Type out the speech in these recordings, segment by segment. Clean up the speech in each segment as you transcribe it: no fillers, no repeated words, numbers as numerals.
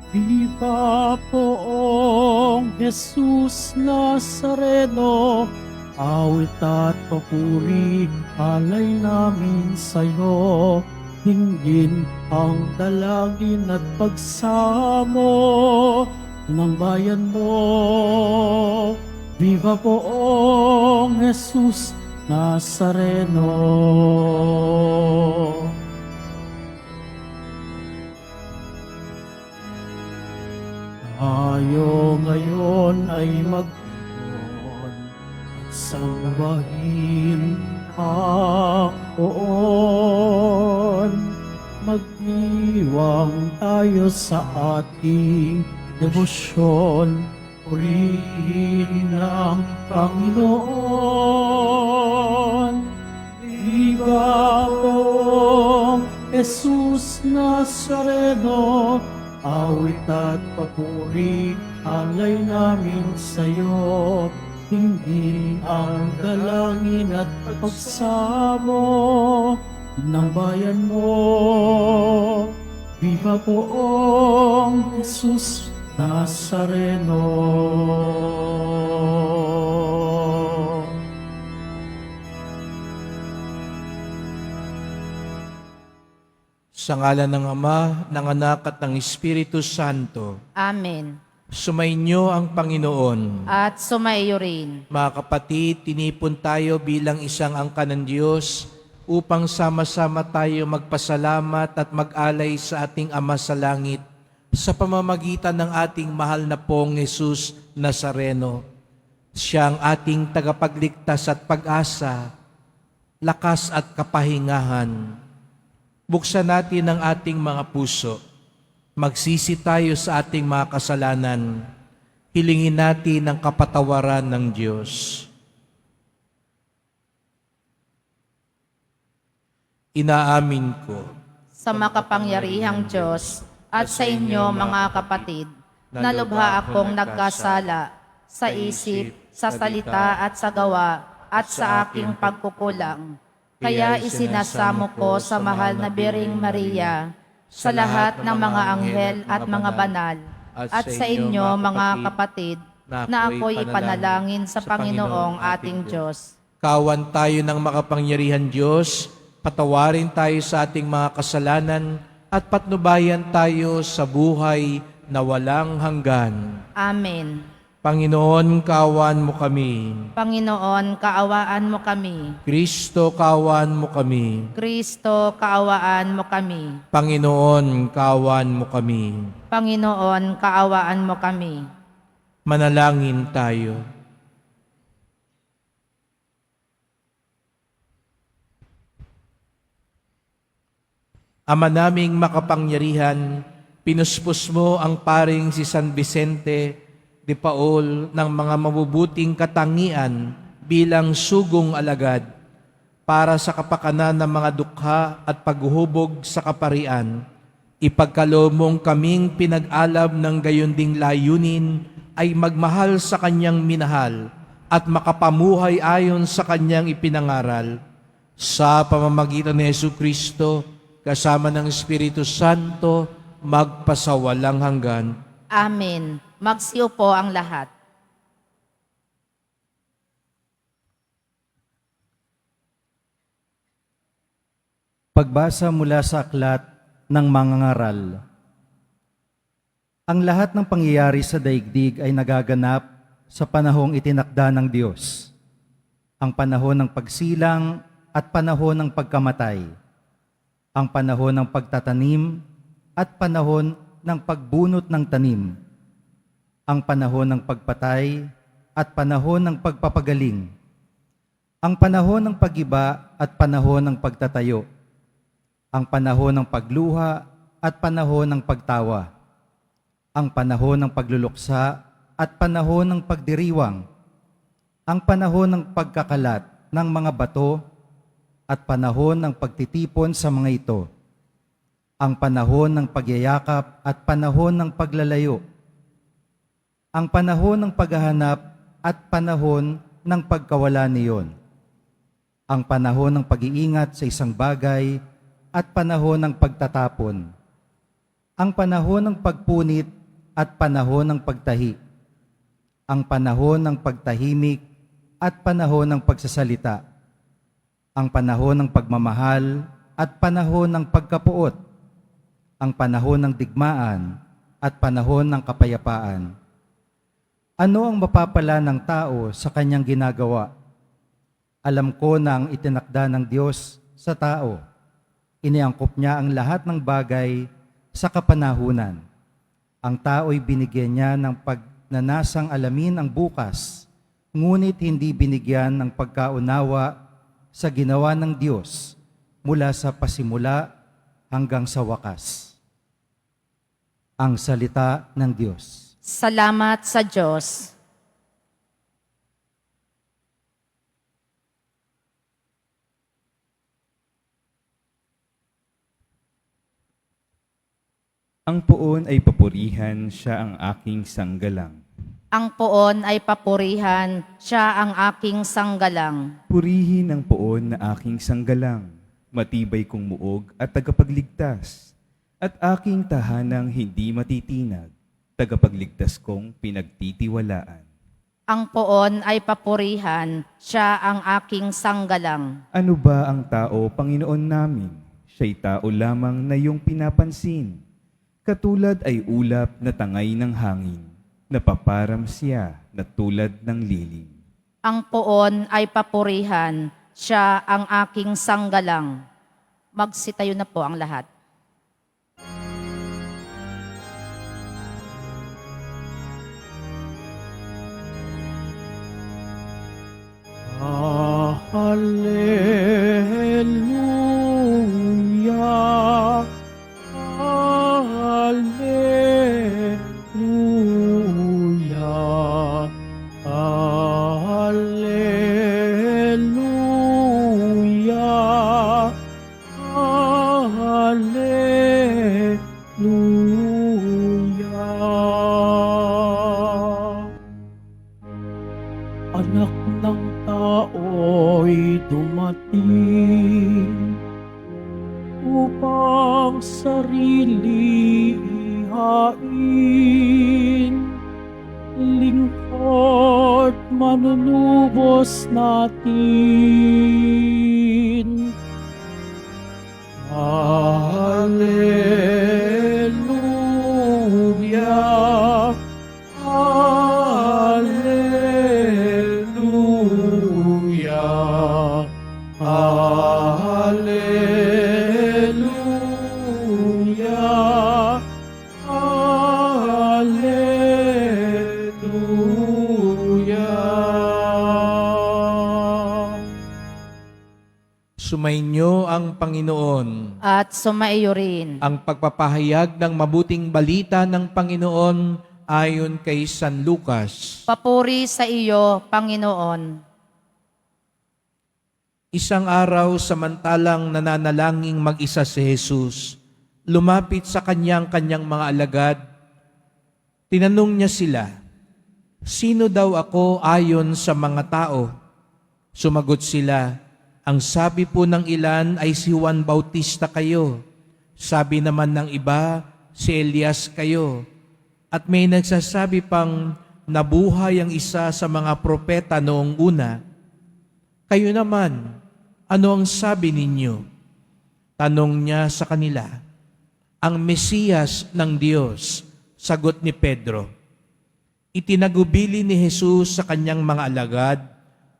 Viva poong Jesus Nazareno, awit at papuri, alay namin sa'yo. Hinggin ang dalangin at pagsamo ng bayan mo. Viva poong Jesus Nazareno. Tayo ngayon ay magtuon at sambahin ang poon. Magdiwang tayo sa ating debosyon, purihin ang Panginoon. Viva poong Jesus Nazareno, awit at papuri, alay namin sa'yo. Hindi ang dalangin at pagsamo ng bayan mo. Viva poong Jesus Nazareno. Sa ngalan ng Ama, ng Anak at ng Espiritu Santo. Amen. Sumainyo ang Panginoon. At sumaiyo rin. Mga kapatid, tinipon tayo bilang isang angka ng Diyos upang sama-sama tayo magpasalamat at mag-alay sa ating Ama sa langit sa pamamagitan ng ating mahal na pong Jesus Nazareno. Siya ang ating tagapagligtas at pag-asa, lakas at kapahingahan. Buksan natin ang ating mga puso. Magsisi tayo sa ating mga kasalanan. Hilingin natin ang kapatawaran ng Diyos. Inaamin ko Sa makapangyarihang Diyos at sa inyo mga kapatid, na lubha akong nagkasala sa isip, sa salita at sa gawa at sa aking pagkukulang. Kaya isinasamo ko sa mahal na Biring Maria, sa lahat ng mga anghel at mga banal, at sa inyo mga kapatid, na ako'y ipanalangin sa Panginoong ating Diyos. kawan tayo ng makapangyarihan Diyos, patawarin tayo sa ating mga kasalanan at patnubayan tayo sa buhay na walang hanggan. Amen. Panginoon, kawan mo kami. Panginoon, kaawaan mo kami. Kristo, kawan mo kami. Kristo, kaawaan mo kami. Panginoon, kawan mo kami. Panginoon, kaawaan mo kami. Manalangin tayo. Ama naming makapangyarihan, pinuspos mo ang paring si San Vicente de Paul ng mga mabubuting katangian bilang sugong alagad para sa kapakanan ng mga dukha at paghuhubog sa kaparian. Ipagkaloob kaming pinag-alab ng gayunding layunin ay magmahal sa kanyang minahal at makapamuhay ayon sa kanyang ipinangaral. Sa pamamagitan ni Jesucristo, kasama ng Espiritu Santo, magpasawalang hanggan. Amen. Magsiupo ang lahat. Pagbasa mula sa aklat ng mangangaral. Ang lahat ng pangyayari sa daigdig ay nagaganap sa panahong itinakda ng Diyos. Ang panahon ng pagsilang at panahon ng pagkamatay. Ang panahon ng pagtatanim at panahon ng pagbunot ng tanim. Ang panahon ng pagpatay at panahon ng pagpapagaling. Ang panahon ng pag-iba at panahon ng pagtatayo. Ang panahon ng pagluha at panahon ng pagtawa. Ang panahon ng pagluluksa at panahon ng pagdiriwang. Ang panahon ng pagkakalat ng mga bato at panahon ng pagtitipon sa mga ito. Ang panahon ng pagyayakap at panahon ng paglalayo. Ang panahon ng paghahanap at panahon ng pagkawala niyon. Ang panahon ng pag-iingat sa isang bagay at panahon ng pagtatapon. Ang panahon ng pagpunit at panahon ng pagtahi, ang panahon ng pagtahimik at panahon ng pagsasalita, ang panahon ng pagmamahal at panahon ng pagkapuot, ang panahon ng digmaan at panahon ng kapayapaan. Ano ang mapapala ng tao sa kanyang ginagawa? Alam ko na ang itinakda ng Diyos sa tao. Iniangkop niya ang lahat ng bagay sa kapanahunan. Ang tao'y binigyan niya ng pagnanasang alamin ang bukas, ngunit hindi binigyan ng pagkaunawa sa ginawa ng Diyos mula sa pasimula hanggang sa wakas. Ang salita ng Diyos. Salamat sa Diyos. Ang poon ay papurihan, siya ang aking sanggalang. Ang poon ay papurihan, siya ang aking sanggalang. Purihin ang poon na aking sanggalang, matibay kong muog at tagapagligtas, at aking tahanang hindi matitinag, tagapagligtas kong pinagtitiwalaan. Ang poon ay papurihan, siya ang aking sanggalang. Ano ba ang tao, Panginoon namin? Siya'y tao lamang na iyong pinapansin. Katulad ay ulap na tangay ng hangin, napaparam siya na tulad ng lilim. Ang poon ay papurihan, siya ang aking sanggalang. Magsitayo na po ang lahat. Hallelujah, Hallelujah, Hallelujah, Hallelujah. Anak ng tao'y dumating upang sarili ihain, lingkod manunubos natin. Hallelujah, Hallelujah, Hallelujah, Hallelujah. Sumainyo ang Panginoon. At sumaiyo rin. Ang pagpapahayag ng mabuting balita ng Panginoon ayon kay San Lucas. Papuri sa iyo, Panginoon. Isang araw samantalang nananalangin mag-isa si Jesus, lumapit sa kanyang mga alagad. Tinanong niya sila, "Sino daw ako ayon sa mga tao?" Sumagot sila, "Ang sabi po ng ilan ay si Juan Bautista kayo. Sabi naman ng iba, si Elias kayo. At may nagsasabi pang nabuhay ang isa sa mga propeta noong una. Kayo naman, ano ang sabi ninyo?" Tanong niya sa kanila. "Ang Mesiyas ng Diyos," sagot ni Pedro. Itinagubili ni Jesus sa kanyang mga alagad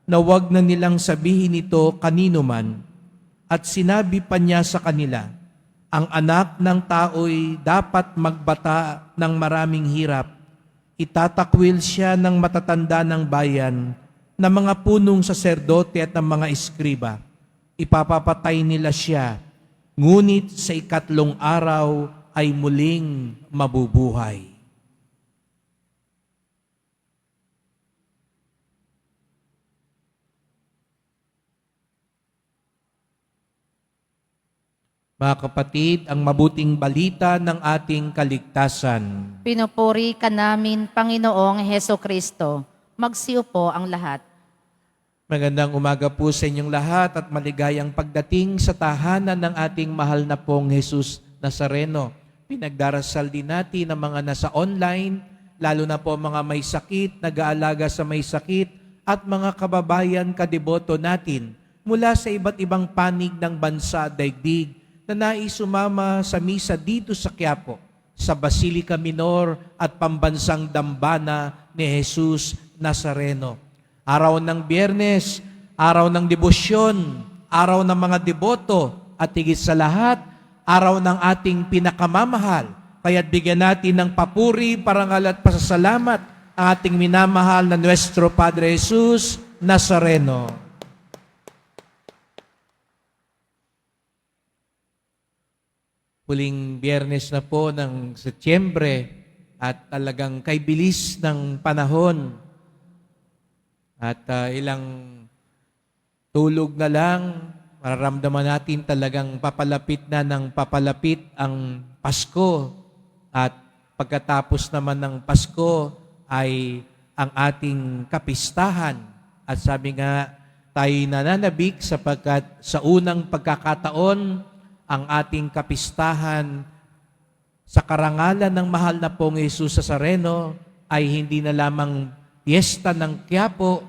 na wag na nilang sabihin ito kanino man, at sinabi pa niya sa kanila, "Ang anak ng tao'y dapat magbata ng maraming hirap. Itatakwil siya ng matatanda ng bayan, na mga punong saserdote at ng mga eskriba. Ipapapatay nila siya, ngunit sa ikatlong araw ay muling mabubuhay." Mga kapatid, ang mabuting balita ng ating kaligtasan. Pinupuri ka namin, Panginoong Heso Kristo. Magsiupo ang lahat. Magandang umaga po sa inyong lahat at maligayang pagdating sa tahanan ng ating mahal na pong Jesus Nazareno. pinagdarasal din natin ang mga nasa online, lalo na po mga may sakit, nag-aalaga sa may sakit, at mga kababayan kadeboto natin mula sa iba't ibang panig ng bansa at daigdig na nais sumama sa misa dito sa Quiapo, sa Basilica Minor at Pambansang Dambana ni Jesus Nazareno. Araw ng Biyernes, araw ng debosyon, araw ng mga deboto, at higit sa lahat, araw ng ating pinakamamahal. Kaya't bigyan natin ng papuri, parangal at pasasalamat ang ating minamahal na Nuestro Padre Jesus Nazareno. Huling Biyernes na po ng Setyembre at talagang kay bilis ng panahon. At ilang tulog na lang, mararamdaman natin talagang papalapit na ng papalapit ang Pasko. At pagkatapos naman ng Pasko ay ang ating kapistahan. At sabi nga, tayo nananabik sapagkat sa unang pagkakataon, ang ating kapistahan sa karangalan ng mahal na pong Jesus Nazareno ay hindi na lamang piyesta ng Quiapo,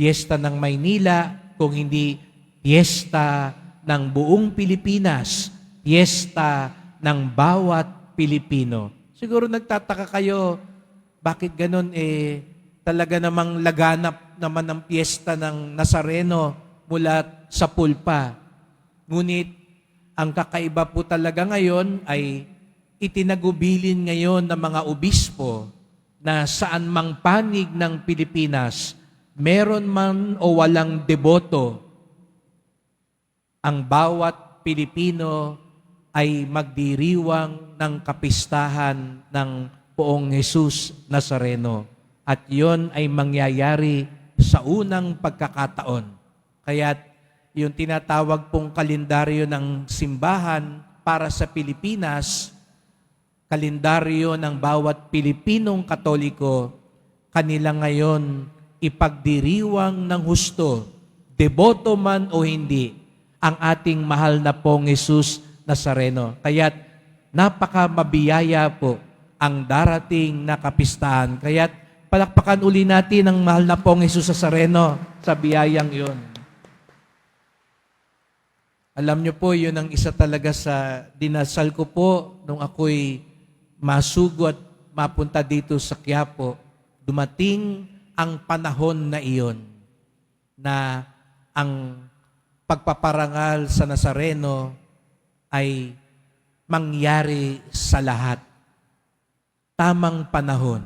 piyesta ng Maynila, kung hindi piyesta ng buong Pilipinas, piyesta ng bawat Pilipino. Siguro nagtataka kayo, bakit ganun talaga namang laganap naman ng piyesta ng Nazareno mula sa pulpa. Ngunit ang kakaiba po talaga ngayon ay itinagubilin ngayon ng mga obispo na saan mang panig ng Pilipinas, meron man o walang deboto, ang bawat Pilipino ay magdiriwang ng kapistahan ng Poong Jesus Nazareno. At yon ay mangyayari sa unang pagkakataon. Kaya't yung tinatawag pong kalendaryo ng simbahan para sa Pilipinas, kalendaryo ng bawat Pilipinong Katoliko, kanila ngayon ipagdiriwang ng husto, deboto man o hindi, ang ating mahal na pong Jesus Nazareno. Kaya't napakamabiyaya po ang darating na kapistahan. Kaya't palakpakan uli natin ang mahal na pong Jesus Nazareno sa biyayang iyon. Alam niyo po, yun ang isa talaga sa dinasal ko po nung ako'y masugo at mapunta dito sa Quiapo. Dumating ang panahon na iyon na ang pagpaparangal sa Nazareno ay mangyari sa lahat. Tamang panahon.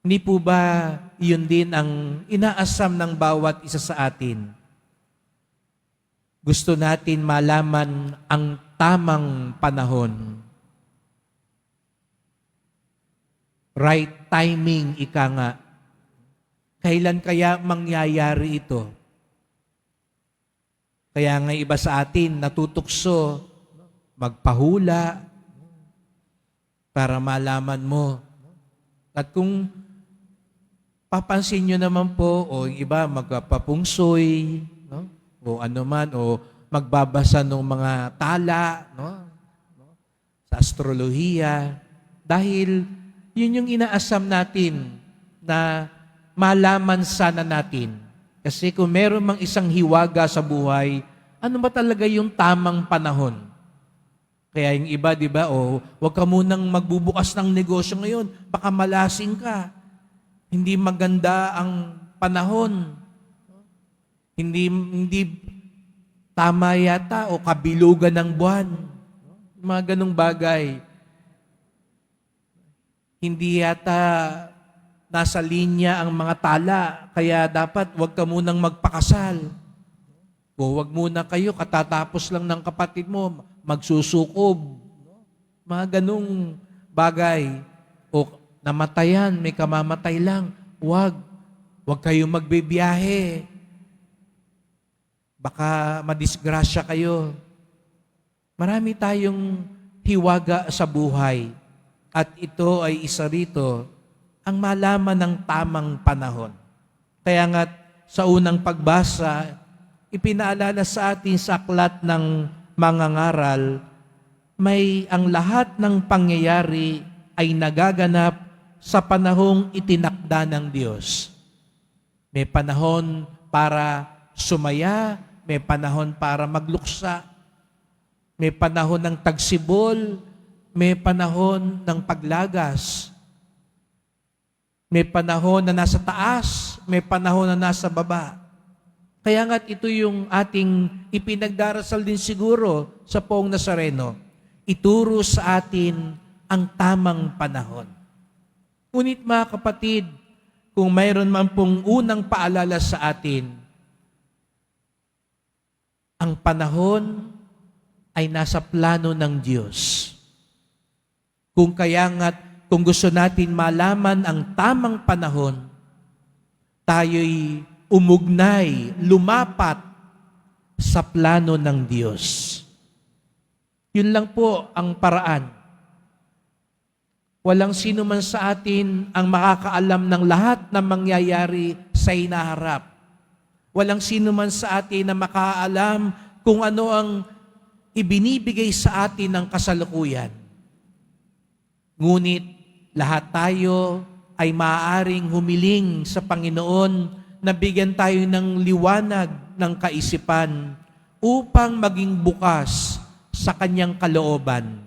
Hindi po ba yun din ang inaasam ng bawat isa sa atin? Gusto natin malaman ang tamang panahon. Right timing, ika nga. Kailan kaya mangyayari ito? Kaya nga iba sa atin natutukso, magpahula para malaman mo. At kung papansin nyo naman po, o yung iba magpapungsoy, no? O ano man, o magbabasa ng mga tala, no? Sa astrolohiya, dahil yun yung inaasam natin na malaman sana natin. Kasi kung meron mang isang hiwaga sa buhay, ano ba talaga yung tamang panahon? Kaya yung iba, di ba, wag ka munang magbubukas ng negosyo ngayon, baka malasing ka. Hindi maganda ang panahon. Hindi tama yata o kabilugan ng buwan. Mga ganong bagay. Hindi yata nasa linya ang mga tala, kaya dapat wag ka munang magpakasal. O wag muna kayo, katatapos lang ng kapatid mo, magsusukob. Mga ganong bagay. O namatayan, may kamamatay lang. Wag kayo magbibiyahe. Baka madisgrasya kayo. Marami tayong hiwaga sa buhay. At ito ay isa rito, ang malaman ng tamang panahon. Kaya nga sa unang pagbasa, ipinaalala sa atin sa aklat ng mangangaral ang lahat ng pangyayari ay nagaganap sa panahong itinakda ng Diyos. May panahon para sumaya, may panahon para magluksa, may panahon ng tagsibol, may panahon ng paglagas, may panahon na nasa taas, may panahon na nasa baba. Kaya nga't ito yung ating ipinagdarasal din siguro sa Poong Nazareno. Ituro sa atin ang tamang panahon. Ngunit mga kapatid, kung mayroon man pong unang paalala sa atin, ang panahon ay nasa plano ng Diyos. Kung kaya nga't kung gusto natin malaman ang tamang panahon, tayo'y umugnay, lumapat sa plano ng Diyos. Yun lang po ang paraan. Walang sino man sa atin ang makakaalam ng lahat na mangyayari sa hinaharap. Walang sino man sa atin na makakaalam kung ano ang ibinibigay sa atin ng kasalukuyan. Ngunit lahat tayo ay maaaring humiling sa Panginoon na bigyan tayo ng liwanag ng kaisipan upang maging bukas sa Kanyang kalooban.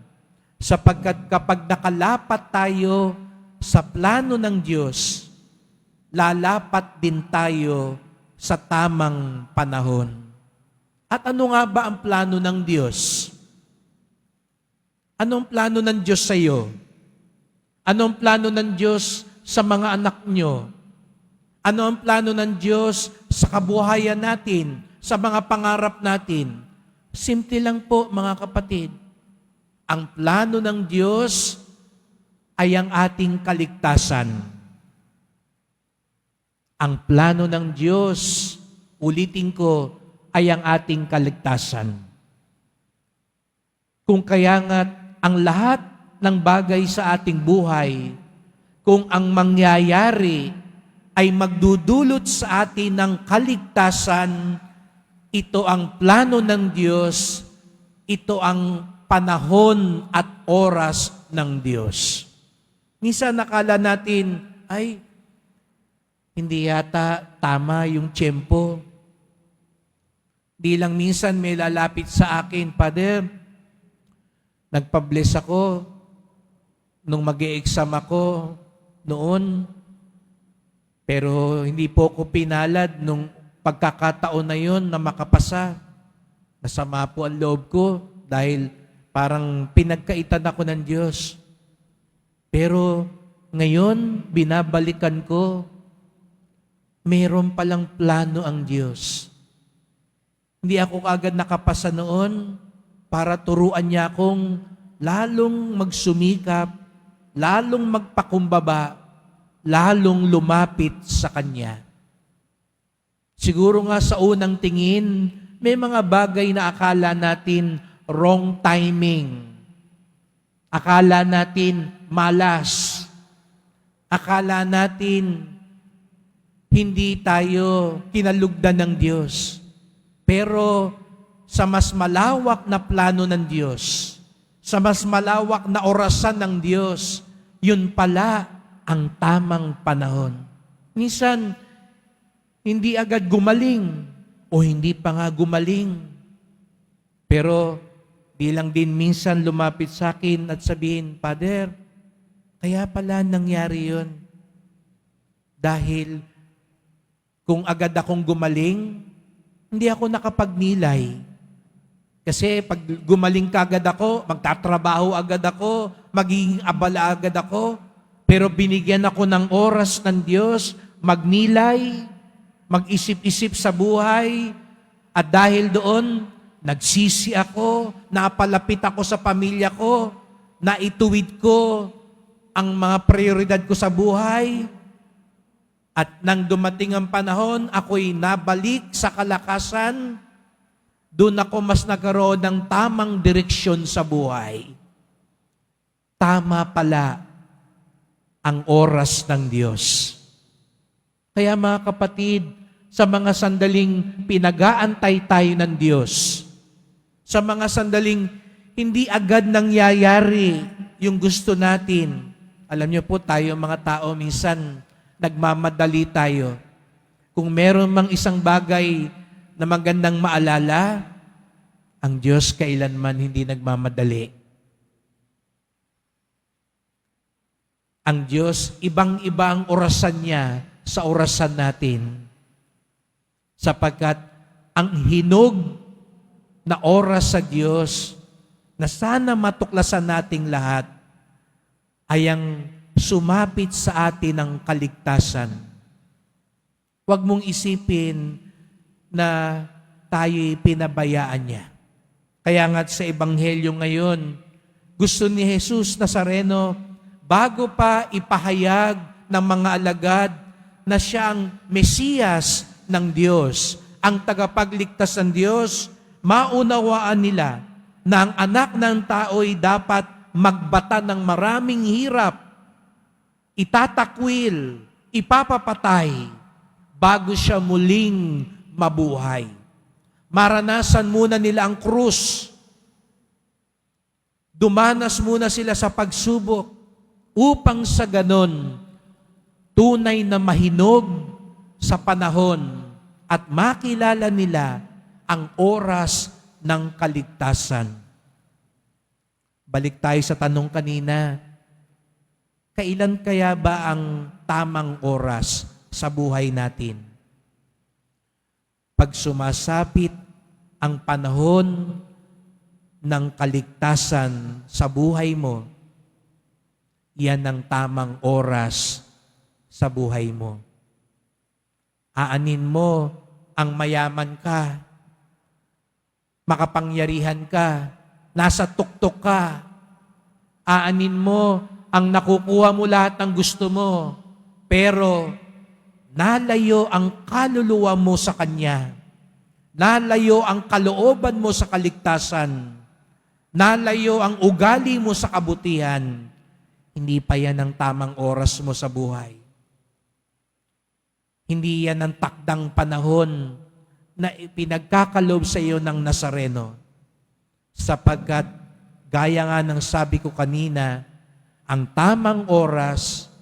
Sapagkat kapag nakalapat tayo sa plano ng Diyos, lalapat din tayo sa tamang panahon. At ano nga ba ang plano ng Diyos? Anong plano ng Diyos sa iyo? Anong plano ng Diyos sa mga anak nyo? Ano ang plano ng Diyos sa kabuhayan natin, sa mga pangarap natin? Simple lang po, mga kapatid. Ang plano ng Diyos ay ang ating kaligtasan. Ang plano ng Diyos, ulitin ko, ay ang ating kaligtasan. Kung kaya nga ang lahat ng bagay sa ating buhay, kung ang mangyayari ay magdudulot sa atin ng kaligtasan, ito ang plano ng Diyos, ito ang panahon at oras ng Diyos. Minsan nakala natin, ay, hindi yata tama yung tiyempo. Di lang minsan may lalapit sa akin, Father, nagpa-bless ako nung mag-e-exam ako noon, pero hindi po ako pinalad nung pagkakataon na yon na makapasa. Nasama po ang loob ko dahil parang pinagkaitan ako ng Diyos. Pero ngayon, binabalikan ko, mayroon palang plano ang Diyos. Hindi ako agad nakapasa noon para turuan niya akong lalong magsumikap, lalong magpakumbaba, lalong lumapit sa Kanya. Siguro nga sa unang tingin, may mga bagay na akala natin wrong timing. Akala natin malas. Akala natin hindi tayo kinalugdan ng Diyos. Pero sa mas malawak na plano ng Diyos, sa mas malawak na orasan ng Diyos, yun pala ang tamang panahon. Minsan, hindi agad gumaling o hindi pa nga gumaling. Pero bilang din minsan lumapit sa akin at sabihin, Father, kaya pala nangyari yun. Dahil kung agad akong gumaling, hindi ako nakapagnilay. Kasi pag gumaling ka agad ako, magtatrabaho agad ako, magiging abala agad ako, pero binigyan ako ng oras ng Diyos, magnilay, mag-isip-isip sa buhay, at dahil doon, nagsisi ako, napalapit ako sa pamilya ko, naituwid ko ang mga prioridad ko sa buhay, at nang dumating ang panahon, ako'y nabalik sa kalakasan, doon ako mas nagkaroon ng tamang direksyon sa buhay. Tama pala ang oras ng Diyos. Kaya mga kapatid, sa mga sandaling pinag-aantay tayo ng Diyos, sa mga sandaling Hindi agad nangyayari yung gusto natin. Alam niyo po, tayo mga tao, minsan nagmamadali tayo. Kung meron mang isang bagay na magandang maalala, ang Diyos kailanman hindi nagmamadali. Ang Diyos, ibang-iba ang orasan niya sa orasan natin. Sapagkat ang hinog na oras sa Diyos na sana matuklasan nating lahat ay ang sumapit sa atin ng kaligtasan. Huwag mong isipin na tayo'y pinabayaan niya. Kaya nga sa Ebanghelyo ngayon, gusto ni Jesus Nazareno, bago pa ipahayag ng mga alagad na siya ang Mesiyas ng Diyos, ang tagapagligtas ng Diyos, maunawaan nila na ang anak ng tao'y dapat magbata ng maraming hirap, itatakwil, ipapapatay, bago siya muling mabuhay. Maranasan muna nila ang krus. Dumanas muna sila sa pagsubok upang sa ganon, tunay na mahinog sa panahon at makilala nila ang oras ng kaligtasan. Balik tayo sa tanong kanina, kailan kaya ba ang tamang oras sa buhay natin? Pag sumasapit ang panahon ng kaligtasan sa buhay mo, yan ang tamang oras sa buhay mo. Aanin mo ang mayaman ka, makapangyarihan ka, nasa tuktok ka. Aanin mo ang nakukuha mo lahat ng gusto mo, pero nalayo ang kaluluwa mo sa Kanya. Nalayo ang kalooban mo sa kaligtasan. Nalayo ang ugali mo sa kabutihan. Hindi pa yan ang tamang oras mo sa buhay. Hindi yan ang takdang panahon na pinagkakaloob sa iyo ng Nazareno. Sapagkat, gaya nga ng sabi ko kanina, ang tamang oras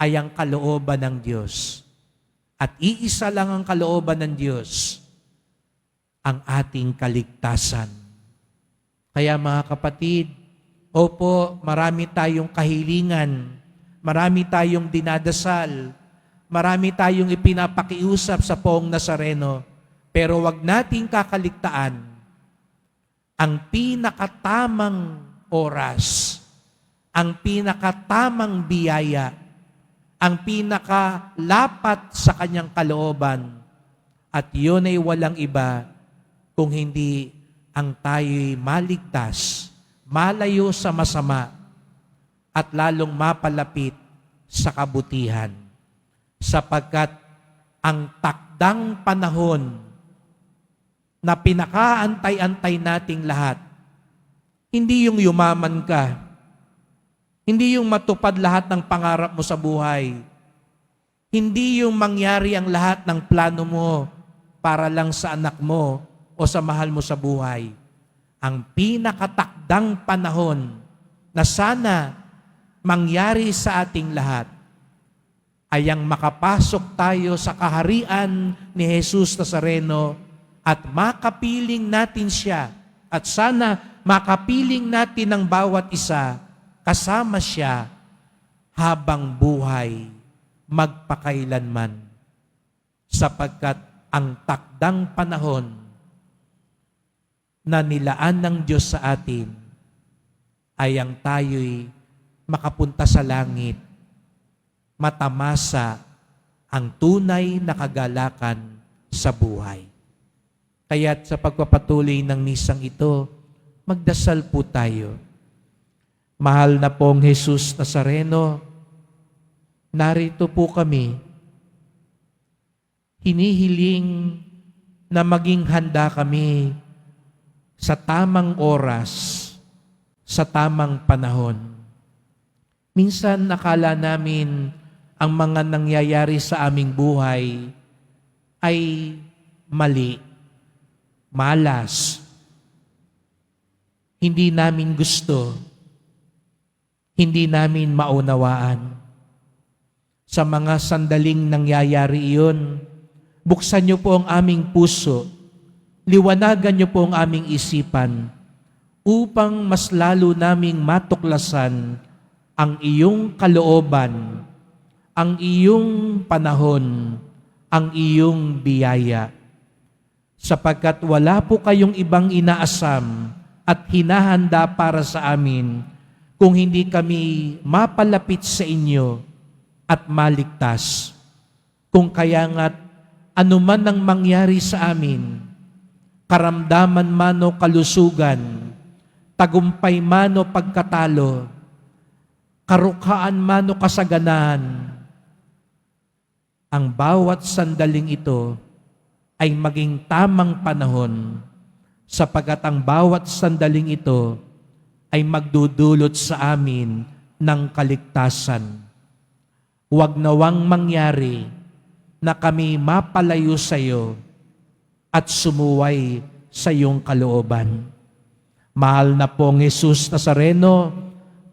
ay ang kalooban ng Diyos. At iisa lang ang kalooban ng Diyos, ang ating kaligtasan. Kaya mga kapatid, opo, marami tayong kahilingan, marami tayong dinadasal, marami tayong ipinapakiusap sa Poong Nazareno, pero wag nating kakaligtaan ang pinakatamang oras, ang pinakatamang biyaya, ang pinakalapat sa Kanyang kalooban, at yun ay walang iba kung hindi ang tayo'y maligtas, malayo sa masama, at lalong mapalapit sa kabutihan. Sapagkat ang takdang panahon na pinakaantay-antay nating lahat, hindi yung yumaman ka, hindi yung matupad lahat ng pangarap mo sa buhay, hindi yung mangyari ang lahat ng plano mo para lang sa anak mo o sa mahal mo sa buhay. Ang pinakatakdang panahon na sana mangyari sa ating lahat ay ang makapasok tayo sa kaharian ni Jesus Nazareno at makapiling natin siya at sana makapiling natin ang bawat isa kasama siya habang buhay magpakailanman. Sapagkat ang takdang panahon na nilaan ng Diyos sa atin ay ang tayo'y makapunta sa langit, matamasa ang tunay na kagalakan sa buhay. Kaya't sa pagpapatuloy ng misang ito, magdasal po tayo. Mahal na pong Jesus Nazareno, narito po kami. Hinihiling na maging handa kami sa tamang oras, sa tamang panahon. Minsan nakala namin ang mga nangyayari sa aming buhay ay mali, malas. hindi namin gusto, hindi namin maunawaan. Sa mga sandaling nangyayari iyon, buksan niyo po ang aming puso, liwanagan niyo po ang aming isipan, upang mas lalo naming matuklasan ang iyong kalooban, ang iyong panahon, ang iyong biyaya. Sapagkat wala po kayong ibang inaasam at hinahanda para sa amin kung hindi kami mapalapit sa inyo at maligtas. Kung kaya nga't anuman ang mangyari sa amin, karamdaman man o kalusugan, tagumpay man o pagkatalo, karukhaan man o kasaganan, ang bawat sandaling ito ay maging tamang panahon, sapagkat ang bawat sandaling ito ay magdudulot sa amin ng kaligtasan. Huwag nawang mangyari na kami mapalayo sa iyo at sumuway sa iyong kalooban. Mahal na pong Jesus Nazareno,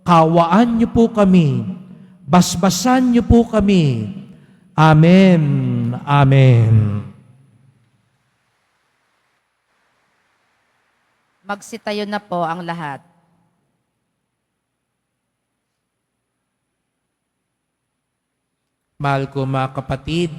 kawaan niyo po kami, basbasan niyo po kami. Amen. Amen. Magsitayo na po ang lahat. Mahal ko mga kapatid,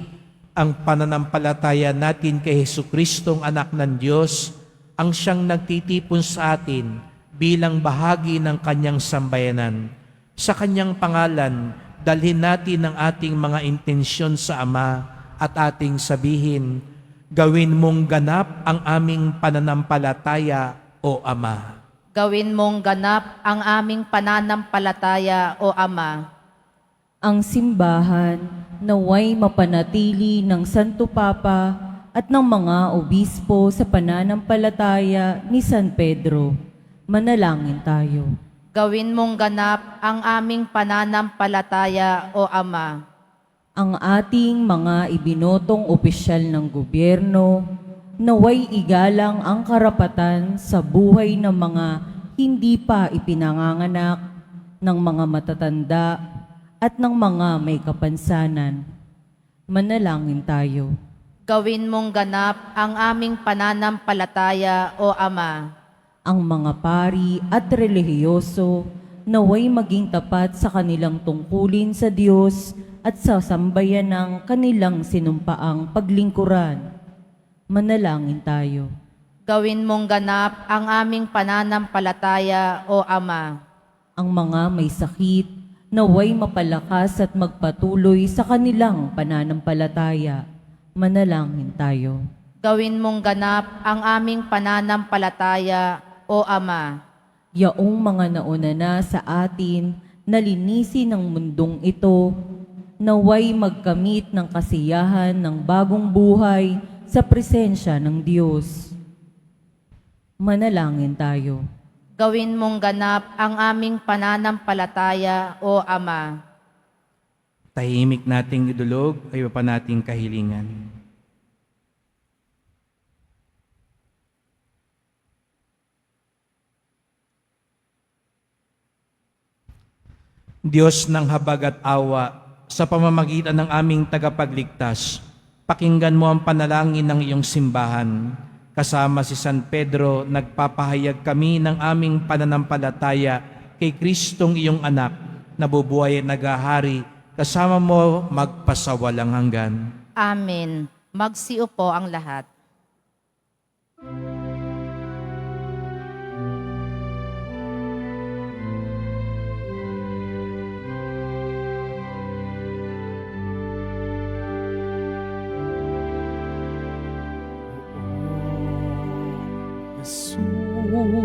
ang pananampalataya natin kay Jesucristong anak ng Diyos, ang siyang nagtitipon sa atin bilang bahagi ng kanyang sambayanan. Sa kanyang pangalan, dalhin natin ang ating mga intensyon sa Ama at ating sabihin, gawin mong ganap ang aming pananampalataya, O Ama. Gawin mong ganap ang aming pananampalataya, O Ama. Ang simbahan naway mapanatili ng Santo Papa at ng mga obispo sa pananampalataya ni San Pedro. Manalangin tayo. Gawin mong ganap ang aming pananampalataya, O Ama. Ang ating mga ibinotong opisyal ng gobyerno, naway igalang ang karapatan sa buhay ng mga hindi pa ipinanganganak, ng mga matatanda, at ng mga may kapansanan. Manalangin tayo. Gawin mong ganap ang aming pananampalataya, O Ama. Ang mga pari at relihiyoso naway maging tapat sa kanilang tungkulin sa Diyos at sa sambayan ng kanilang sinumpaang paglingkuran. Manalangin tayo. Gawin mong ganap ang aming pananampalataya, O Ama. Ang mga may sakit naway mapalakas at magpatuloy sa kanilang pananampalataya. Manalangin tayo. Gawin mong ganap ang aming pananampalataya, O Ama. Yaong mga nauna na sa atin na linisin ng mundong ito, naway magkamit ng kasiyahan ng bagong buhay sa presensya ng Diyos. Manalangin tayo. Gawin mong ganap ang aming pananampalataya, O Ama. Tahimik nating idulog ay pa nating kahilingan. Diyos ng habag at awa, sa pamamagitan ng aming tagapagligtas, pakinggan mo ang panalangin ng iyong simbahan. Kasama si San Pedro, nagpapahayag kami ng aming pananampalataya kay Kristong iyong anak, nabubuhay at naghahari, kasama mo magpasawalang hanggan. Amen. Magsiupo ang lahat.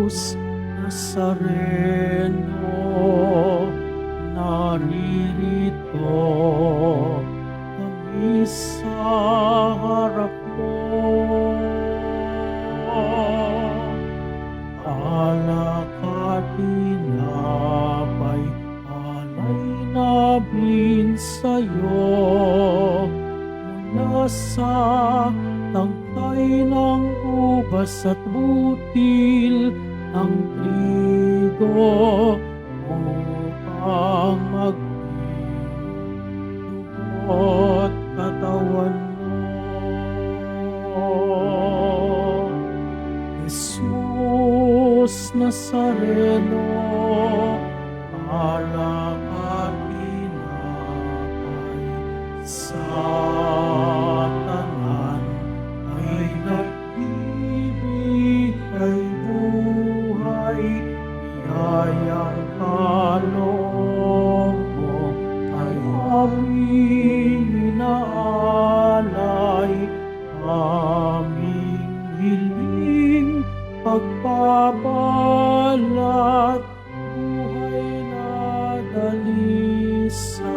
Jesus Nazareno, naririto kami sa harap mo. Alak at tinapay, alay namin sa'yo, mula sa tangkay ng ubas at butil, ng trigo upang magbiot katawan mo. Jesus Nazareno, alak at pinapay sa tanan ay nagbibigay buhay, biyayang kaloob mo ay aming inaalay, aming hiling pagpapalat, buhay na dalisay.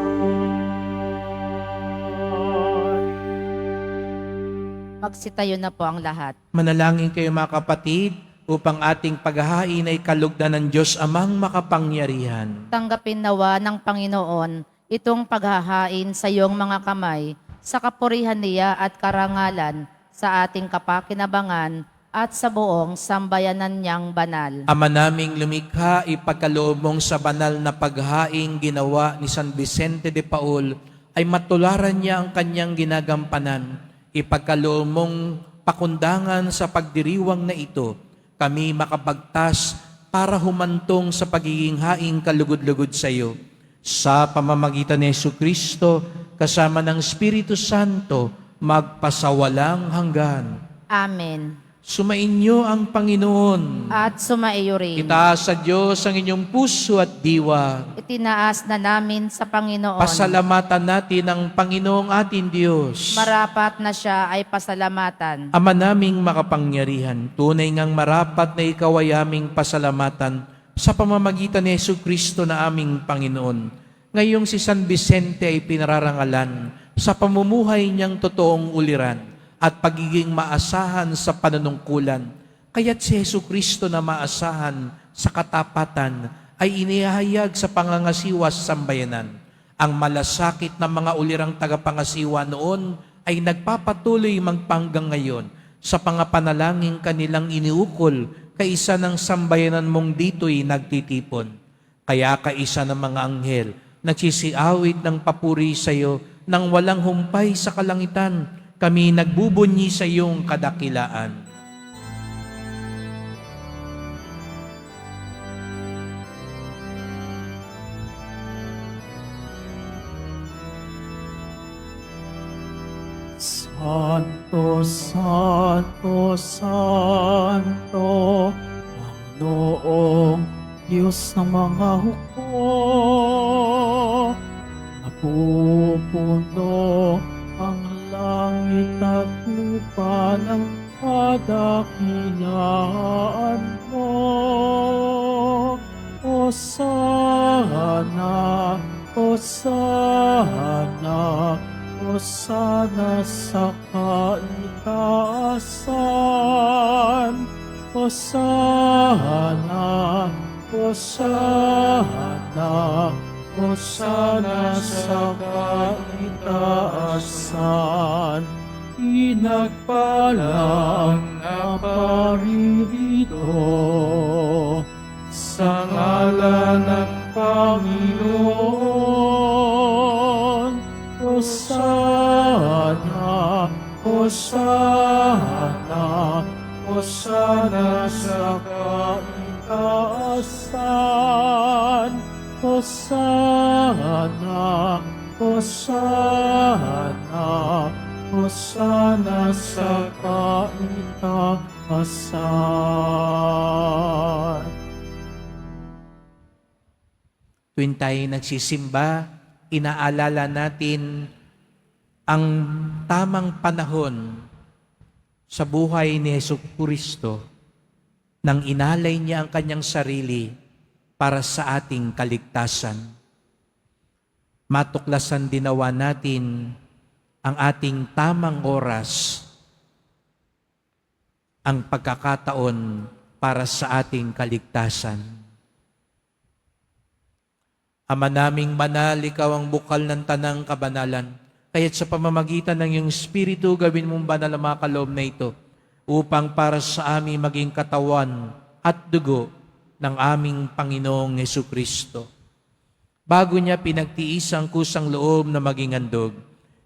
Magsitayo na po ang lahat. Manalangin kayo mga kapatid upang ating paghahain ay kalugdan ng Diyos Amang makapangyarihan. Tanggapin nawa ng Panginoon itong paghahain sa iyong mga kamay, sa kapurihan niya at karangalan, sa ating kapakinabangan at sa buong sambayanan niyang banal. Ama naming lumikha, ipagkaloob mong sa banal na paghaing ginawa ni San Vicente de Paul ay matularan niya ang kanyang ginagampanan. Ipagkaloob mong pakundangan sa pagdiriwang na ito, kami makabagtas para humantong sa pagiging haing kalugod-lugod sa iyo. Sa pamamagitan ni Jesucristo, kasama ng Espiritu Santo, magpasawalang hanggan. Amen. Sumainyo ang Panginoon. At sumaiyo rin. Itaas sa Diyos ang inyong puso at diwa. Itinaas na namin sa Panginoon. Pasalamatan natin ang Panginoong ating Diyos. Marapat na siya ay pasalamatan. Ama naming makapangyarihan, tunay ngang marapat na ikaw ay aming pasalamatan sa pamamagitan ni Jesucristo na aming Panginoon. Ngayong si San Vicente ay pinararangalan sa pamumuhay niyang totoong uliran at pagiging maasahan sa panunungkulan. Kaya't si Jesucristo na maasahan sa katapatan ay inihayag sa pangangasiwa sa sambayanan. Ang malasakit ng mga ulirang tagapangasiwa noon ay nagpapatuloy magpanggang ngayon sa pangapanalangin kanilang iniukol kaisa ng sambayanan mong dito'y nagtitipon. Kaya kaisa ng mga anghel nagsisiawit ng papuri sa iyo nang walang humpay sa kalangitan, kami nagbubunyi sa iyong kadakilaan. Santo, Santo, Santo, Panginoong Diyos ng mga hukbo, napupuno ang langit at lupa ng kadakilaan mo. Hosana, Hosana, Hosana sa kaitaasan. Hosana, Hosana, Hosana sa kaitaasan. Pinagpalang na paririto sa ngalan ng Panginoon. Hosana, Hosana, Hosana sa kaitaasan. Hosana, Hosana, Hosana sa kaitaasan. Tuwing tayo nagsisimba, inaalala natin ang tamang panahon sa buhay ni Jesucristo nang inalay niya ang kanyang sarili para sa ating kaligtasan. Matuklasan dinawa natin ang ating tamang oras, ang pagkakataon para sa ating kaligtasan. Ama naming banal, ikaw ang bukal ng tanang kabanalan. Kaya't sa pamamagitan ng iyong Espiritu, gawin mong banal ang mga kaloob na ito upang para sa amin maging katawan at dugo ng aming Panginoong Hesukristo. Bago niya pinagtiis ang kusang loob na maging handog,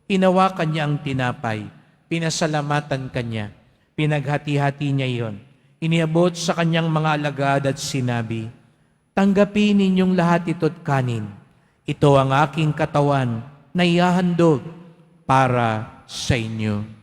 hinawakan niya ang tinapay, pinasalamatan kanya, pinaghati-hati niya iyon, iniabot sa kanyang mga alagad at sinabi, "Tanggapin ninyong lahat ito't kanin. Ito ang aking katawan na ihahandog para sa inyo."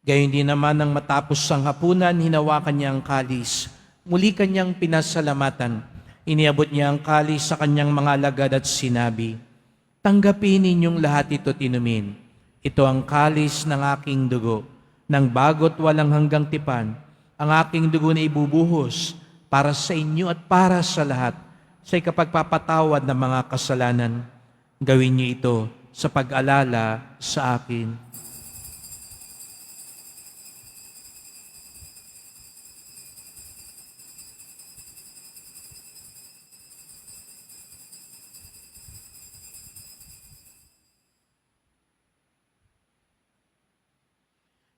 Gayon din naman nang matapos ang hapunan, hinawakan niya ang kalis. Muli kanyang pinasalamatan. Iniabot niya ang kalis sa kanyang mga alagad at sinabi, "Tanggapin ninyong lahat ito't inumin. Ito ang kalis ng aking dugo, ng bago't walang hanggang tipan. Ang aking dugo na ibubuhos para sa inyo at para sa lahat, sa ikapagpapatawad ng mga kasalanan. Gawin niyo ito sa pag-alala sa akin."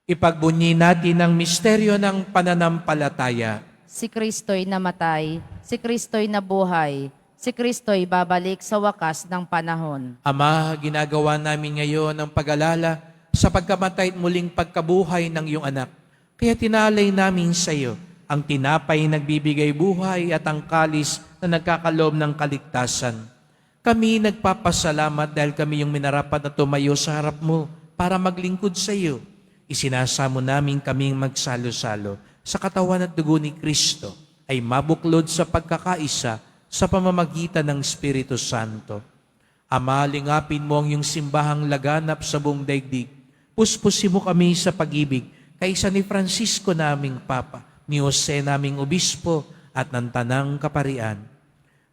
Ipagbunyi natin ang misteryo ng pananampalataya. Si Kristo'y namatay, si Kristo'y nabuhay, si Kristo'y babalik sa wakas ng panahon. Ama, ginagawa namin ngayon ang pag-alala sa pagkamatay at muling pagkabuhay ng iyong anak. Kaya tinalay namin sa iyo ang tinapay nagbibigay buhay at ang kalis na nagkakaloob ng kaligtasan. Kami nagpapasalamat dahil kami yung minarapat na tumayo sa harap mo para maglingkod sa iyo. Isinasamo namin kaming magsalo-salo sa katawan at dugo ni Kristo ay mabuklod sa pagkakaisa sa pamamagitan ng Espiritu Santo. Ama, lingapin mo ang iyong simbahang laganap sa buong daigdig. Puspusin mo kami sa pag-ibig kaysa ni Francisco naming Papa, ni Jose naming Obispo at ng Tanang Kaparian.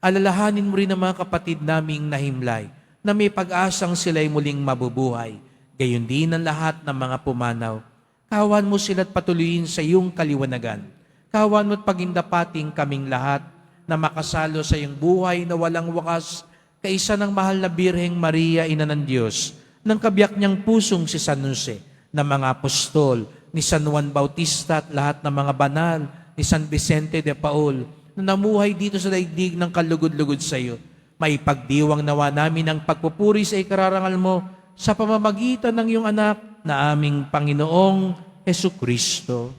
Alalahanin mo rin ang mga kapatid naming nahimlay na may pag-asang sila'y muling mabubuhay. Gayon din ang lahat ng mga pumanaw. Kawan mo sila't patuloyin sa iyong kaliwanagan. Kawan mo't pagindapating kaming lahat na makasalo sa iyong buhay na walang wakas kaisa ng mahal na Birheng Maria, Ina ng Diyos, ng kabiyak niyang pusong si San Jose, ng mga apostol, ni San Juan Bautista at lahat ng mga banal, ni San Vicente de Paul, na namuhay dito sa daigdig ng kalugod-lugod sa iyo. Maipagdiwang nawa namin ang pagpupuri sa ikararangal mo sa pamamagitan ng iyong anak na aming Panginoong Hesukristo.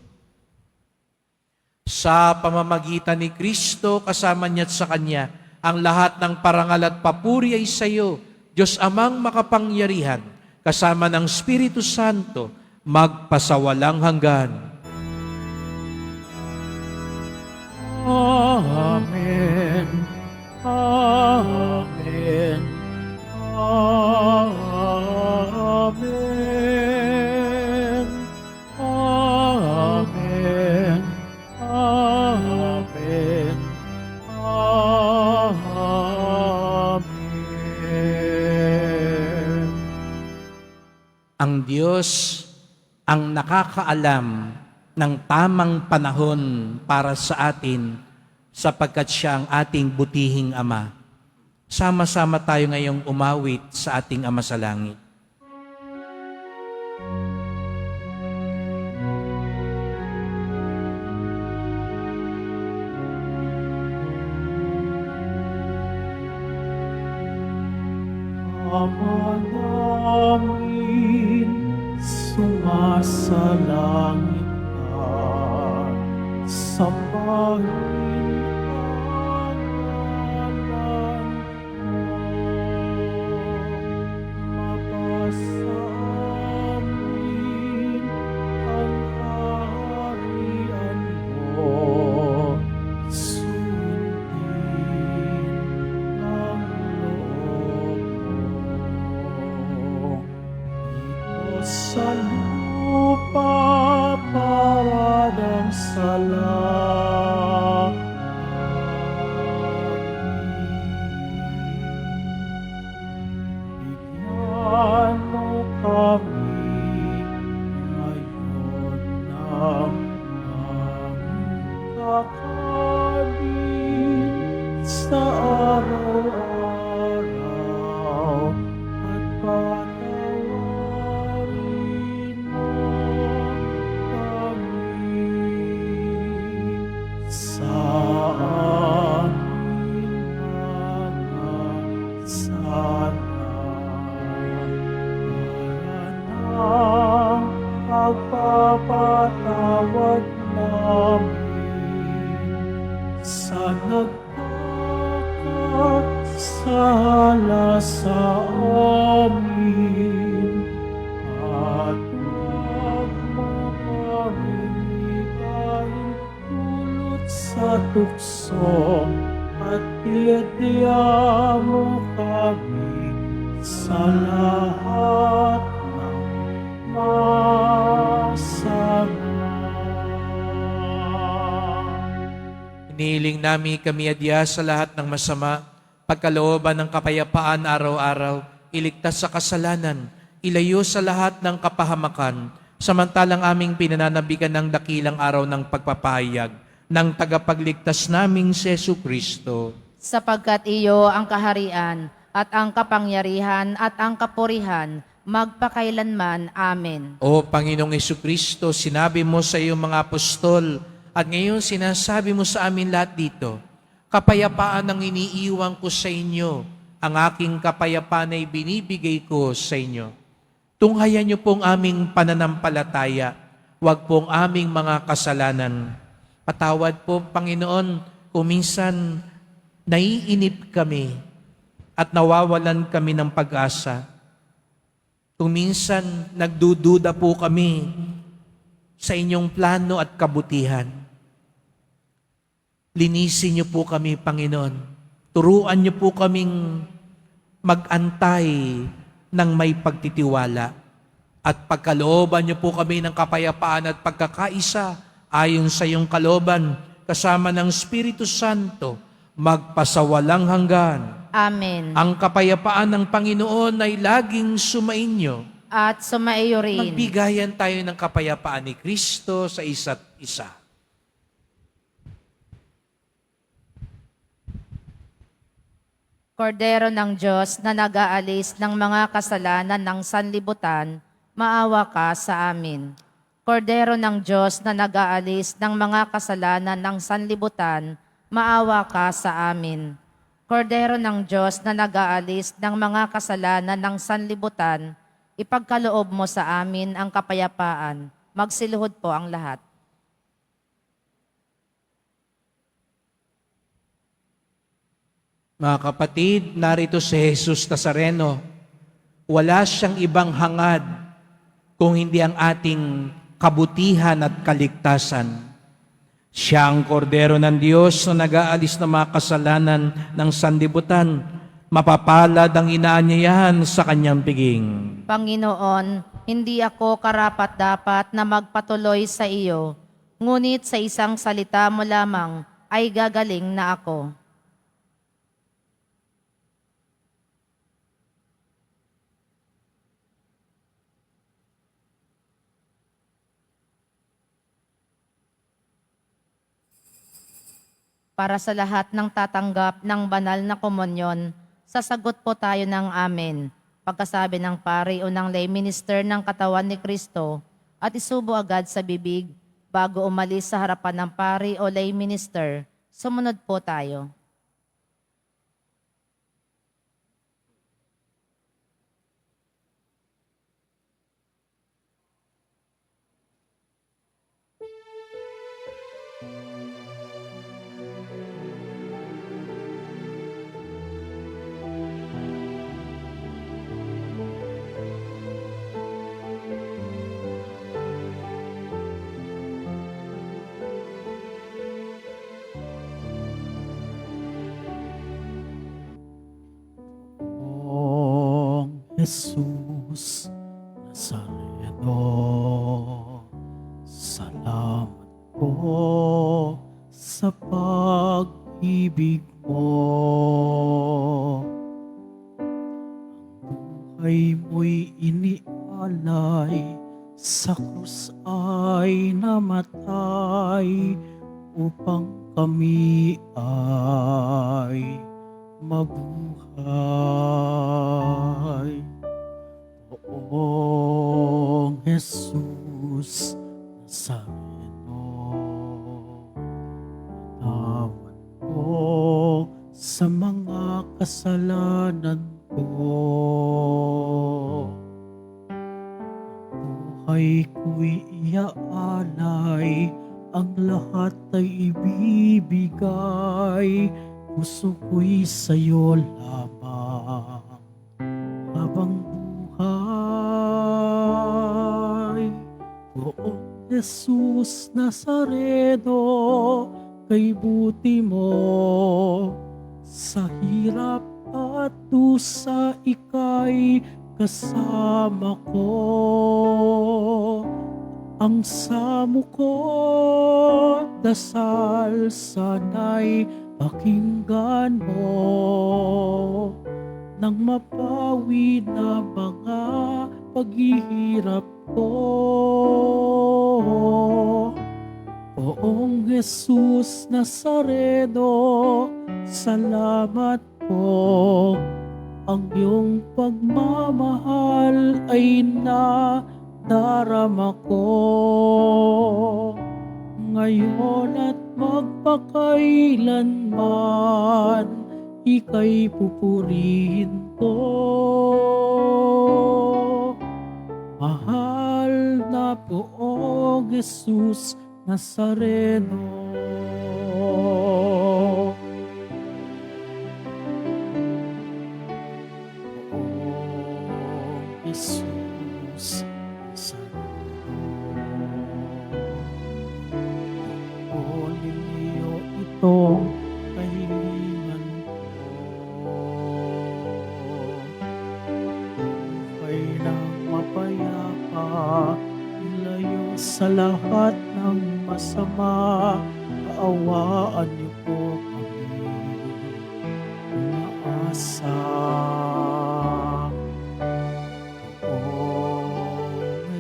Sa pamamagitan ni Kristo, kasama niya at sa Kanya, ang lahat ng parangal at papuri ay sa iyo, Diyos Amang makapangyarihan, kasama ng Espiritu Santo, magpasawalang hanggan. Amen. Amen. Amen. Amen. Amen. Amen. Ang Diyos ang nakakaalam ng tamang panahon para sa atin sapagkat siya ang ating butihing Ama. Sama-sama tayo ngayong umawit sa ating Ama sa Langit. Ama namin, sumasalangit ka, sambahin ang ngalan mo, mapasa amin ang kaharian mo, sundin ang loob mo. Dito sa lupa para ng Bigyan mo kami ngayon kami sa araw-araw at patawarin mo kami sa aming mga sala. Para ng pagpapatawad namin sa nagkakasala sa amin, at huwag mo kaming ibahin dulot sa tukso, at iadya mo kami sa lahat ng masama. Inihiling namin kami adya sa lahat ng masama, pagkalooban ng kapayapaan araw-araw, iligtas sa kasalanan, ilayo sa lahat ng kapahamakan, samantalang aming pinananabigan ng dakilang araw ng pagpapahayag ng tagapagligtas naming si Jesucristo. Sapagkat iyo ang kaharian at ang kapangyarihan at ang kapurihan magpakailanman. Amen. O Panginoong Jesucristo, sinabi mo sa iyong mga apostol at ngayon sinasabi mo sa amin lahat dito, kapayapaan ang iniiwan ko sa inyo, ang aking kapayapaan ay binibigay ko sa inyo. Tunghayan niyo pong aming pananampalataya, huwag pong aming mga kasalanan. Patawad po, Panginoon, kung minsan naiinip kami at nawawalan kami ng pag-asa. Kung minsan nagdududa po kami sa inyong plano at kabutihan. Linisin niyo po kami, Panginoon. Turuan niyo po kaming mag-antay ng may pagtitiwala. At pagkalooban niyo po kami ng kapayapaan at pagkakaisa ayon sa iyong kalooban, kasama ng Espiritu Santo, magpasawalang hanggan. Amen. Ang kapayapaan ng Panginoon ay laging sumainyo. At sumaiyo rin. Magbigayan tayo ng kapayapaan ni Kristo sa isa't isa. Kordero ng Diyos na nag-aalis ng mga kasalanan ng sanlibutan, maawa ka sa amin. Kordero ng Diyos na nag-aalis ng mga kasalanan ng sanlibutan, maawa ka sa amin. Kordero ng Diyos na nag-aalis ng mga kasalanan ng sanlibutan, ipagkaloob mo sa amin ang kapayapaan. Magsiluhod po ang lahat. Mga kapatid, narito si Jesus Nazareno. Wala siyang ibang hangad kung hindi ang ating kabutihan at kaligtasan. Siya ang kordero ng Diyos na nag-aalis ng mga kasalanan ng sanlibutan. Mapapalad ang inaanyayahan sa kanyang piging. Panginoon, hindi ako karapat-dapat na magpatuloy sa iyo, ngunit sa isang salita mo lamang ay gagaling na ako. Para sa lahat ng tatanggap ng banal na komunyon, sasagot po tayo ng amen. Pagkasabi ng pari o ng lay minister ng katawan ni Kristo at isubo agad sa bibig bago umalis sa harapan ng pari o lay minister. Sumunod po tayo. Jesus Nazareno, salamat po sa pag-ibig mo. Ang buhay mo'y inialay, sa krus ay namatay upang kami ay mabuhay. Poong Jesus Nazareno, tawad po sa mga kasalanan ko. Buhay ko'y iaalay, ang lahat ay ibibigay. Puso ko'y sa'yo lamang habang buhay. Poong Jesus Nazareno, kay buti mo sa hirap at dusa ika'y kasama ko. Ang samo ko, dasal sana'y pakinggan mo, nang mapawi na mga paghihirap ko. Poong Jesus Nazareno, salamat po. Ang iyong pagmamahal ay nadarama ko. Ngayon at magpakailanman, ika'y pupurihin ko. Mahal na Poong Jesus Nazareno. Poong Jesus Nazareno, tukunin niyo itong kahilingan ko. Buhay ng mapayapa, ilayo sa lahat ng masama. Kaawaan niyo po kami, umaasa. Poong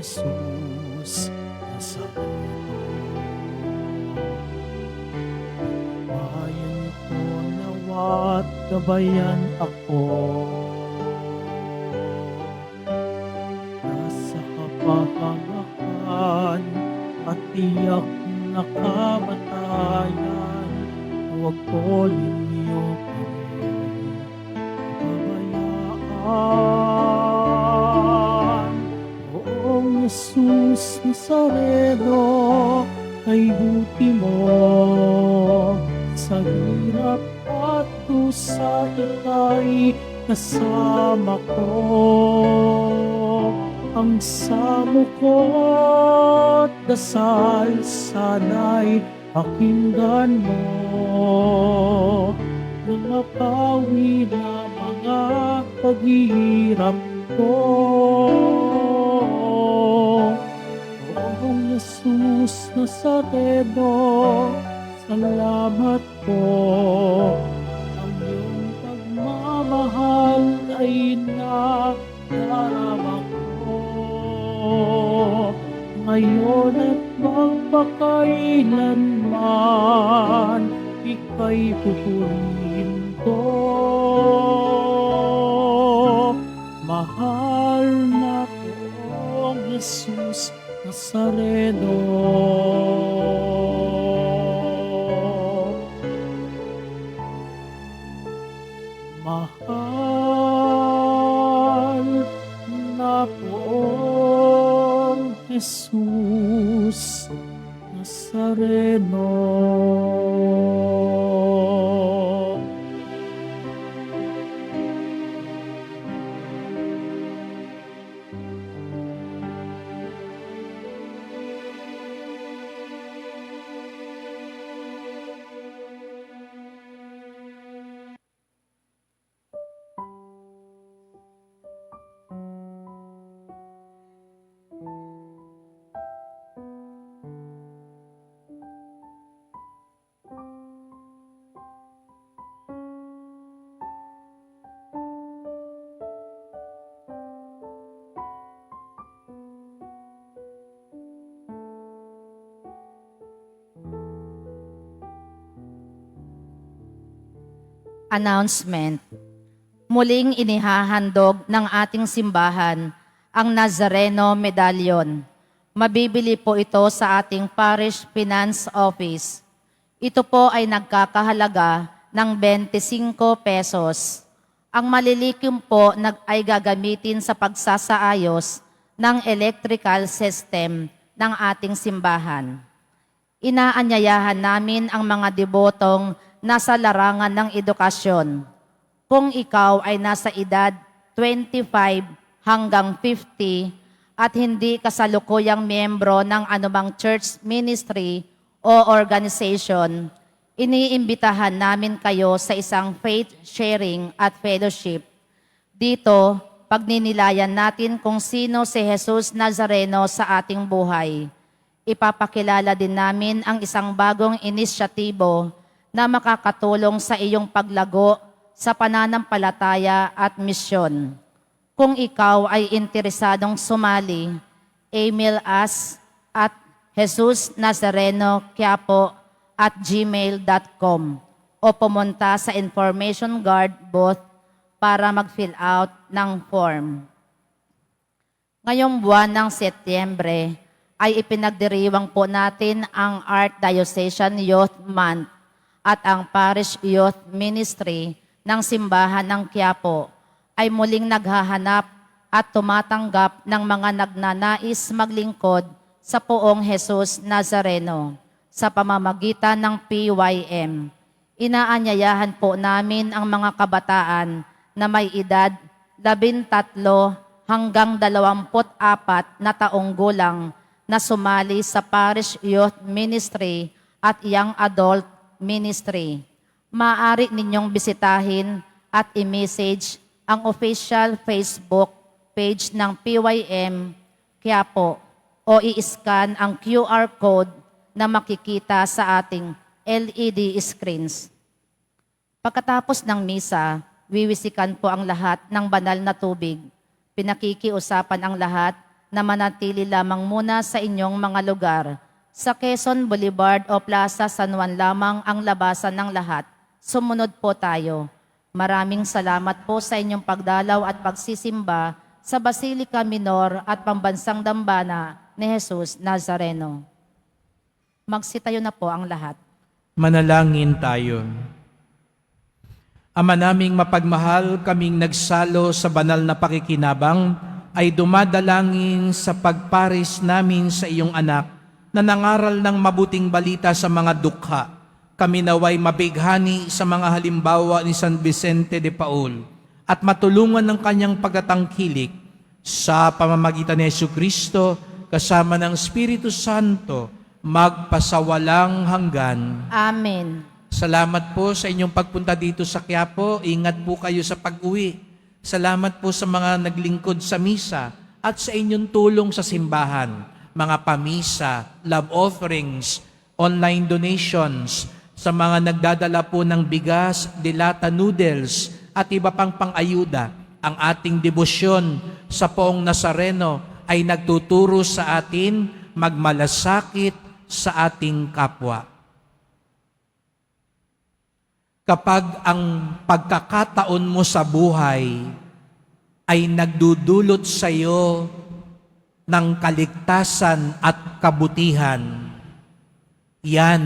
Jesus Nazareno, bayan niyo po nawat gabayan ako. Nasa kapahamakan at tiyak na kamatayan, huwag po ninyo kami pabayaan. Poong Jesus Nazareno, kay buti mo sa hirap at dusa ika'y kasama ko. Ang samo ko't dasal sana'y pakinggan mo, nang mapawi na mga paghihirap ko. Poong Jesus Nazareno, salamat po. Ang iyong pagmamahal ay nadarama ko. Ngayon at magpakailanman, ika'y pupurihin ko. Mahal na Poong Jesus Nazareno, mahal na Poong Jesus Nazareno. Announcement. Muling inihahandog ng ating simbahan ang Nazareno Medallion. Mabibili po ito sa ating Parish Finance Office. Ito po ay nagkakahalaga ng 25 pesos. Ang malilikim po ay gagamitin sa pagsasaayos ng electrical system ng ating simbahan. Inaanyayahan namin ang mga debotong nasa larangan ng edukasyon. Kung ikaw ay nasa edad 25 hanggang 50 at hindi kasalukuyang miyembro ng anumang church ministry o organization, iniimbitahan namin kayo sa isang faith sharing at fellowship. Dito, pagninilayan natin kung sino si Jesus Nazareno sa ating buhay. Ipapakilala din namin ang isang bagong inisyatibo na makakatulong sa iyong paglago sa pananampalataya at misyon. Kung ikaw ay interesadong sumali, email us at jesusnazarenoquiapo@gmail.com o pumunta sa Information Guard booth para mag-fill out ng form. Ngayong buwan ng Setyembre ay ipinagdiriwang po natin ang Archdiocesan Youth Month at ang Parish Youth Ministry ng Simbahan ng Quiapo ay muling naghahanap at tumatanggap ng mga nagnanais maglingkod sa Poong Jesus Nazareno sa pamamagitan ng PYM. Inaanyayahan po namin ang mga kabataan na may edad 13 hanggang 24 na taong gulang na sumali sa Parish Youth Ministry at Young Adult Ministry. Maaari ninyong bisitahin at i-message ang official Facebook page ng PYM Quiapo o i-scan ang QR code na makikita sa ating LED screens. Pagkatapos ng misa, wiwisikan po ang lahat ng banal na tubig. Pinakikiusapan ang lahat na manatili lamang muna sa inyong mga lugar. Sa Quezon Boulevard o Plaza San Juan lamang ang labasan ng lahat. Sumunod po tayo. Maraming salamat po sa inyong pagdalaw at pagsisimba sa Basilica Minor at Pambansang Dambana ni Jesus Nazareno. Magsitayo na po ang lahat. Manalangin tayo. Ama naming mapagmahal, kaming nagsalo sa banal na pakikinabang ay dumadalangin sa pagparis namin sa iyong anak na nangaral ng mabuting balita sa mga dukha. Kami naway mabighani sa mga halimbawa ni San Vicente de Paul at matulungan ng kanyang pagtatangkilik sa pamamagitan ni Jesucristo kasama ng Espiritu Santo magpasawalang hanggan. Amen. Salamat po sa inyong pagpunta dito sa Quiapo. Ingat po kayo sa pag-uwi. Salamat po sa mga naglingkod sa misa at sa inyong tulong sa simbahan. Mga pamisa, love offerings, online donations, sa mga nagdadala po ng bigas, dilata noodles, at iba pang pang-ayuda. Ang ating debosyon sa Poong Nazareno ay nagtuturo sa atin magmalasakit sa ating kapwa. Kapag ang pagkakataon mo sa buhay ay nagdudulot sa iyo ng kaligtasan at kabutihan, yan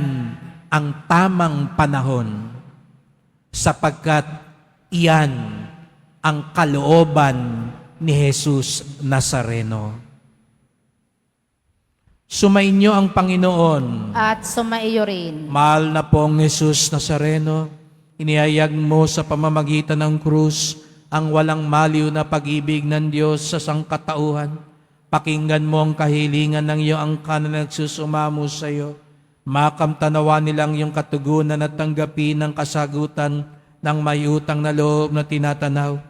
ang tamang panahon sapagkat iyan ang kalooban ni Jesus Nazareno. Sumainyo ang Panginoon. At sumaiyo rin. Mahal na pong Jesus Nazareno, inihayag mo sa pamamagitan ng krus ang walang maliw na pag-ibig ng Diyos sa sangkatauhan. Pakinggan mo ang kahilingan ng iyong angkan na nagsusumamo sa iyo. Makamtanawa nilang iyong katugunan at tanggapin ang kasagutan ng may utang na loob na tinatanaw.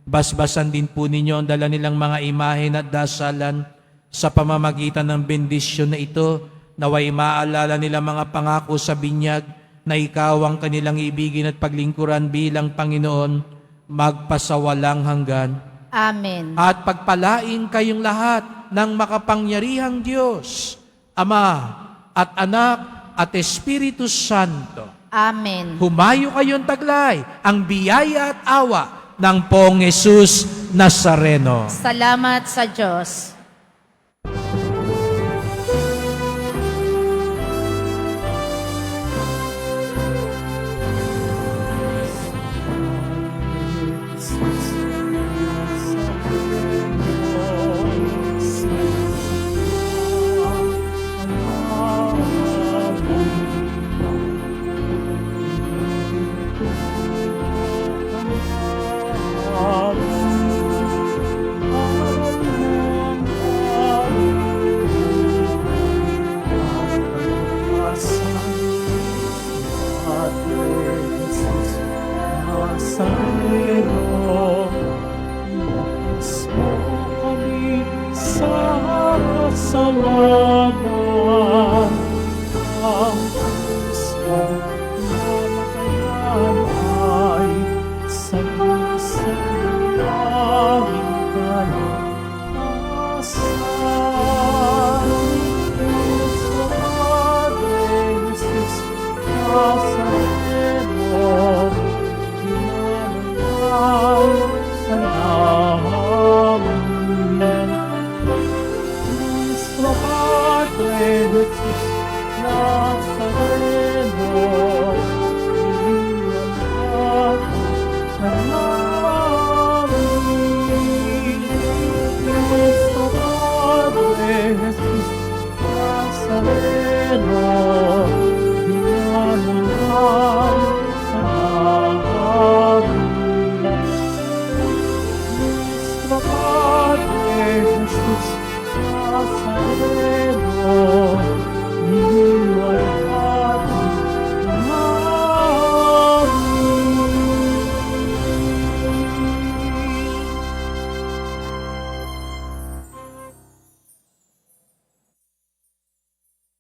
Basbasan din po ninyo ang dala nilang mga imahen at dasalan sa pamamagitan ng bendisyon na ito, naway maalala nila mga pangako sa binyag na ikaw ang kanilang ibigin at paglingkuran bilang Panginoon, magpasawalang hanggan. Amen. At pagpalain kayong lahat ng makapangyarihang Diyos, Ama at Anak at Espiritu Santo. Amen. Humayo kayong taglay ang biyaya at awa ng Poong Jesus Nazareno. Salamat sa Diyos.